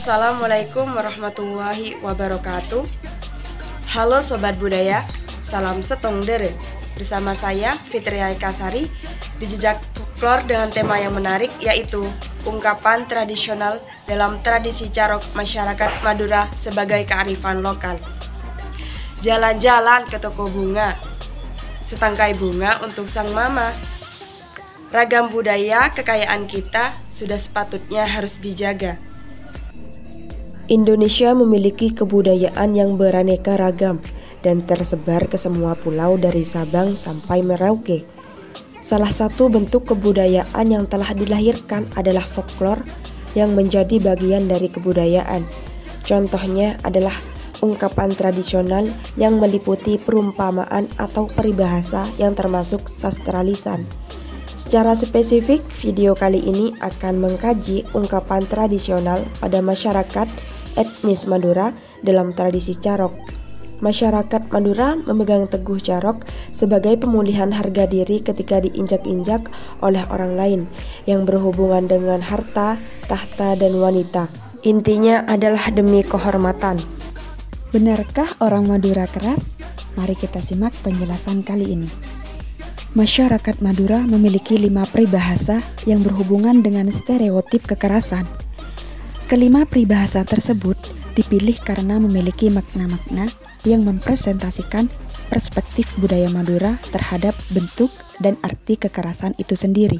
Assalamualaikum warahmatullahi wabarakatuh. Halo Sobat Budaya, salam setong dere. Bersama saya Fitri Aikasari di Jejak Folklore dengan tema yang menarik, yaitu ungkapan tradisional dalam tradisi carok masyarakat Madura sebagai kearifan lokal. Jalan-jalan ke toko bunga, setangkai bunga untuk sang mama. Ragam budaya kekayaan kita sudah sepatutnya harus dijaga. Indonesia memiliki kebudayaan yang beraneka ragam dan tersebar ke semua pulau dari Sabang sampai Merauke. Salah satu bentuk kebudayaan yang telah dilahirkan adalah folklore yang menjadi bagian dari kebudayaan. Contohnya adalah ungkapan tradisional yang meliputi perumpamaan atau peribahasa yang termasuk sastra lisan. Secara spesifik, video kali ini akan mengkaji ungkapan tradisional pada masyarakat etnis Madura dalam tradisi carok. Masyarakat Madura memegang teguh carok sebagai pemulihan harga diri ketika diinjak-injak oleh orang lain yang berhubungan dengan harta, tahta, dan wanita. Intinya adalah demi kehormatan. Benarkah orang Madura keras? Mari kita simak penjelasan kali ini. Masyarakat Madura memiliki 5 peribahasa yang berhubungan dengan stereotip kekerasan. Kelima peribahasa tersebut dipilih karena memiliki makna-makna yang mempresentasikan perspektif budaya Madura terhadap bentuk dan arti kekerasan itu sendiri.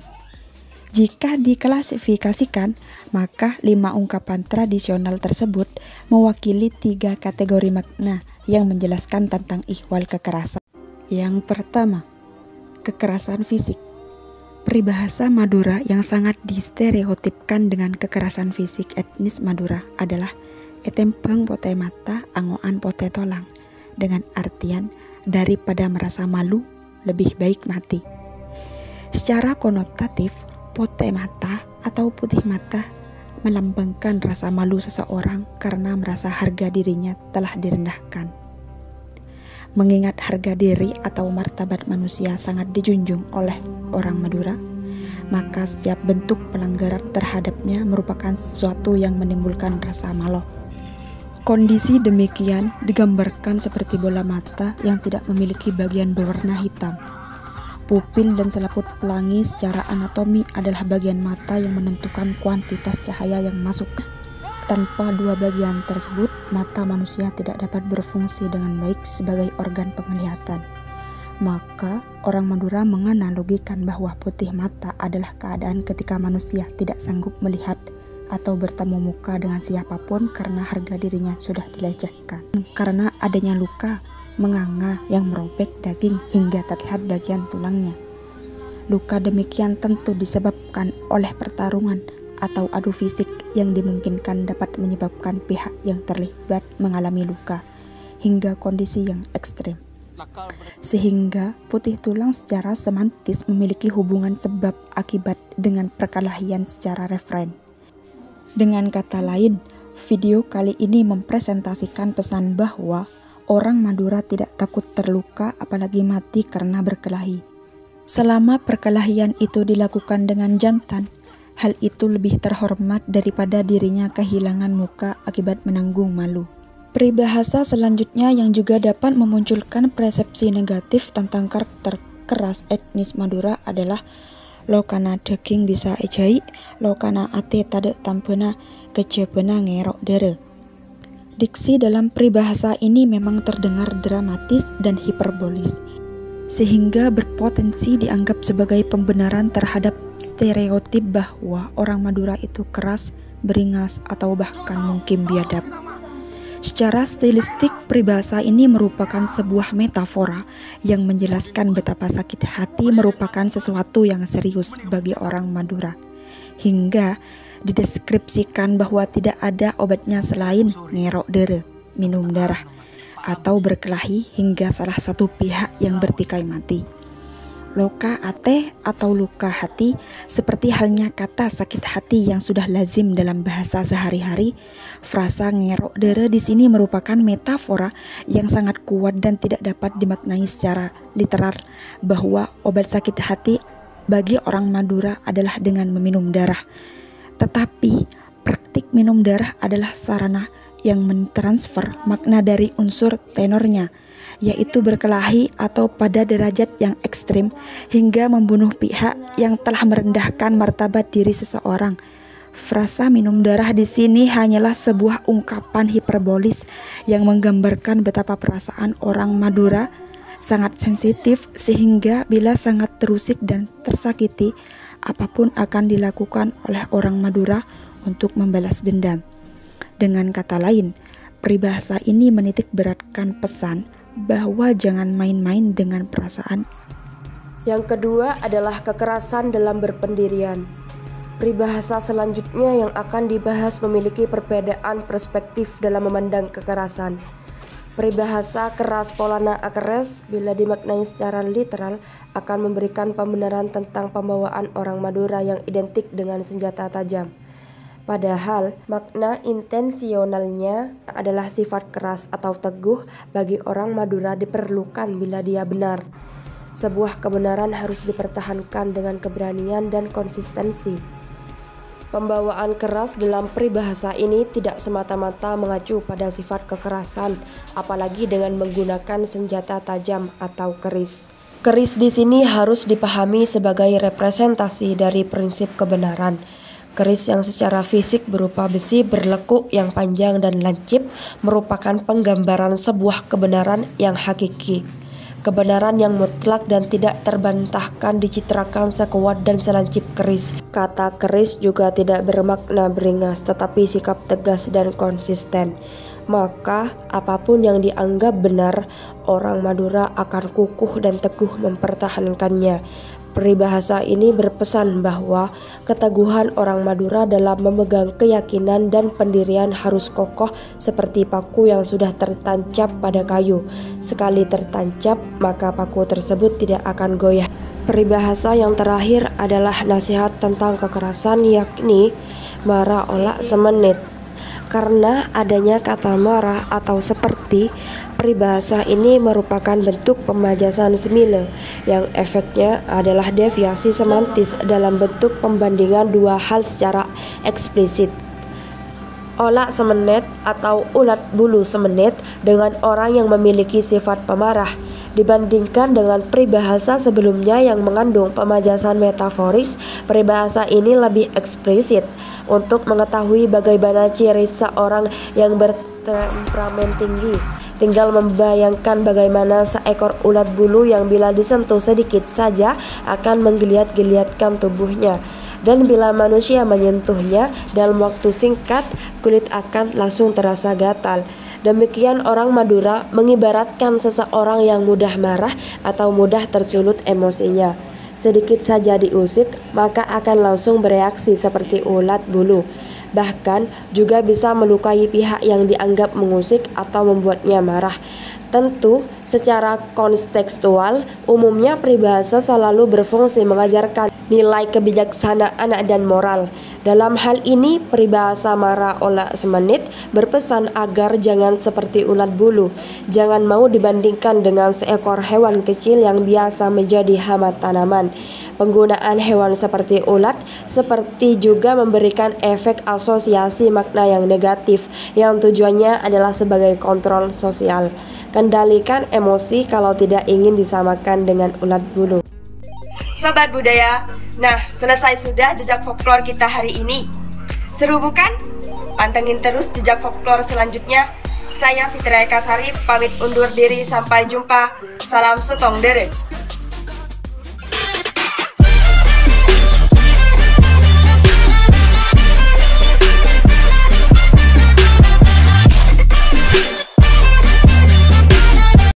Jika diklasifikasikan, maka 5 ungkapan tradisional tersebut mewakili 3 kategori makna yang menjelaskan tentang ihwal kekerasan. Yang pertama, kekerasan fisik. Peribahasa Madura yang sangat distereotipkan dengan kekerasan fisik etnis Madura adalah etempeng pote mata angoan pote tolang, dengan artian daripada merasa malu lebih baik mati. Secara konotatif, pote mata atau putih mata melambangkan rasa malu seseorang karena merasa harga dirinya telah direndahkan. Mengingat harga diri atau martabat manusia sangat dijunjung oleh orang Madura, maka setiap bentuk pelanggaran terhadapnya merupakan sesuatu yang menimbulkan rasa malu. Kondisi demikian digambarkan seperti bola mata yang tidak memiliki bagian berwarna hitam. Pupil dan selaput pelangi secara anatomi adalah bagian mata yang menentukan kuantitas cahaya yang masuk. Tanpa dua bagian tersebut, mata manusia tidak dapat berfungsi dengan baik sebagai organ penglihatan. Maka, orang Madura menganalogikan bahwa putih mata adalah keadaan ketika manusia tidak sanggup melihat atau bertemu muka dengan siapapun karena harga dirinya sudah dilecehkan. Karena adanya luka menganga yang merobek daging hingga terlihat bagian tulangnya. Luka demikian tentu disebabkan oleh pertarungan atau adu fisik yang dimungkinkan dapat menyebabkan pihak yang terlibat mengalami luka hingga kondisi yang ekstrim. Sehingga putih tulang secara semantis memiliki hubungan sebab akibat dengan perkelahian secara referen. Dengan kata lain, video kali ini mempresentasikan pesan bahwa orang Madura tidak takut terluka apalagi mati karena berkelahi. Selama perkelahian itu dilakukan dengan jantan, hal itu lebih terhormat daripada dirinya kehilangan muka akibat menanggung malu. Peribahasa selanjutnya yang juga dapat memunculkan persepsi negatif tentang karakter keras etnis Madura adalah lokana daging bisa ejai, lokana ate tade tampena kejebena ngerok dere. Diksi dalam peribahasa ini memang terdengar dramatis dan hiperbolis, sehingga berpotensi dianggap sebagai pembenaran terhadap stereotip bahwa orang Madura itu keras, beringas, atau bahkan mungkin biadab. Secara stilistik, peribahasa ini merupakan sebuah metafora yang menjelaskan betapa sakit hati merupakan sesuatu yang serius bagi orang Madura, hingga dideskripsikan bahwa tidak ada obatnya selain ngerok dere, minum darah, atau berkelahi hingga salah satu pihak yang bertikai mati. Loka ate atau luka hati seperti halnya kata sakit hati yang sudah lazim dalam bahasa sehari-hari. Frasa ngerok dere di sini merupakan metafora yang sangat kuat dan tidak dapat dimaknai secara literal bahwa obat sakit hati bagi orang Madura adalah dengan meminum darah. Tetapi detik minum darah adalah sarana yang mentransfer makna dari unsur tenornya, yaitu berkelahi atau pada derajat yang ekstrim hingga membunuh pihak yang telah merendahkan martabat diri seseorang. Frasa minum darah di sini hanyalah sebuah ungkapan hiperbolis yang menggambarkan betapa perasaan orang Madura sangat sensitif sehingga bila sangat terusik dan tersakiti, apapun akan dilakukan oleh orang Madura untuk membalas dendam. Dengan kata lain, peribahasa ini menitik beratkan pesan bahwa jangan main-main dengan perasaan. Yang kedua adalah kekerasan dalam berpendirian. Peribahasa selanjutnya yang akan dibahas memiliki perbedaan perspektif dalam memandang kekerasan. Peribahasa keras polana akeres bila dimaknai secara literal akan memberikan pembenaran tentang pembawaan orang Madura yang identik dengan senjata tajam. Padahal makna intensionalnya adalah sifat keras atau teguh bagi orang Madura diperlukan bila dia benar. Sebuah kebenaran harus dipertahankan dengan keberanian dan konsistensi. Pembawaan keras dalam peribahasa ini tidak semata-mata mengacu pada sifat kekerasan, apalagi dengan menggunakan senjata tajam atau keris. Keris di sini harus dipahami sebagai representasi dari prinsip kebenaran. Keris yang secara fisik berupa besi berlekuk yang panjang dan lancip merupakan penggambaran sebuah kebenaran yang hakiki. Kebenaran yang mutlak dan tidak terbantahkan dicitrakan sekuat dan selancip keris. Kata keris juga tidak bermakna beringas, tetapi sikap tegas dan konsisten. Maka apapun yang dianggap benar, orang Madura akan kukuh dan teguh mempertahankannya. Peribahasa ini berpesan bahwa keteguhan orang Madura dalam memegang keyakinan dan pendirian harus kokoh seperti paku yang sudah tertancap pada kayu. Sekali tertancap, maka paku tersebut tidak akan goyah. Peribahasa yang terakhir adalah nasihat tentang kekerasan, yakni marah ola semenit. Karena adanya kata marah atau seperti, peribahasa ini merupakan bentuk pemajasan semile yang efeknya adalah deviasi semantis dalam bentuk pembandingan dua hal secara eksplisit. Ola semenit atau ulat bulu semenit dengan orang yang memiliki sifat pemarah dibandingkan dengan peribahasa sebelumnya yang mengandung pemajasan metaforis. Peribahasa ini lebih eksplisit untuk mengetahui bagaimana ciri seorang yang bertemperamen tinggi. Tinggal membayangkan bagaimana seekor ulat bulu yang bila disentuh sedikit saja akan menggeliat-geliatkan tubuhnya. Dan bila manusia menyentuhnya dalam waktu singkat, kulit akan langsung terasa gatal. Demikian orang Madura mengibaratkan seseorang yang mudah marah atau mudah tersulut emosinya. Sedikit saja diusik, maka akan langsung bereaksi seperti ulat bulu. Bahkan juga bisa melukai pihak yang dianggap mengusik atau membuatnya marah. Tentu, secara kontekstual, umumnya peribahasa selalu berfungsi mengajarkan nilai kebijaksanaan dan moral. Dalam hal ini, peribahasa marah ola semenit berpesan agar jangan seperti ulat bulu. Jangan mau dibandingkan dengan seekor hewan kecil yang biasa menjadi hama tanaman. Penggunaan hewan seperti ulat seperti juga memberikan efek asosiasi makna yang negatif yang tujuannya adalah sebagai kontrol sosial. Kendalikan emosi kalau tidak ingin disamakan dengan ulat bulu. Sobat budaya, nah selesai sudah jejak folklore kita hari ini. Seru bukan? Pantengin terus jejak folklore selanjutnya. Saya Fitria Kasari pamit undur diri, sampai jumpa. Salam setong dere.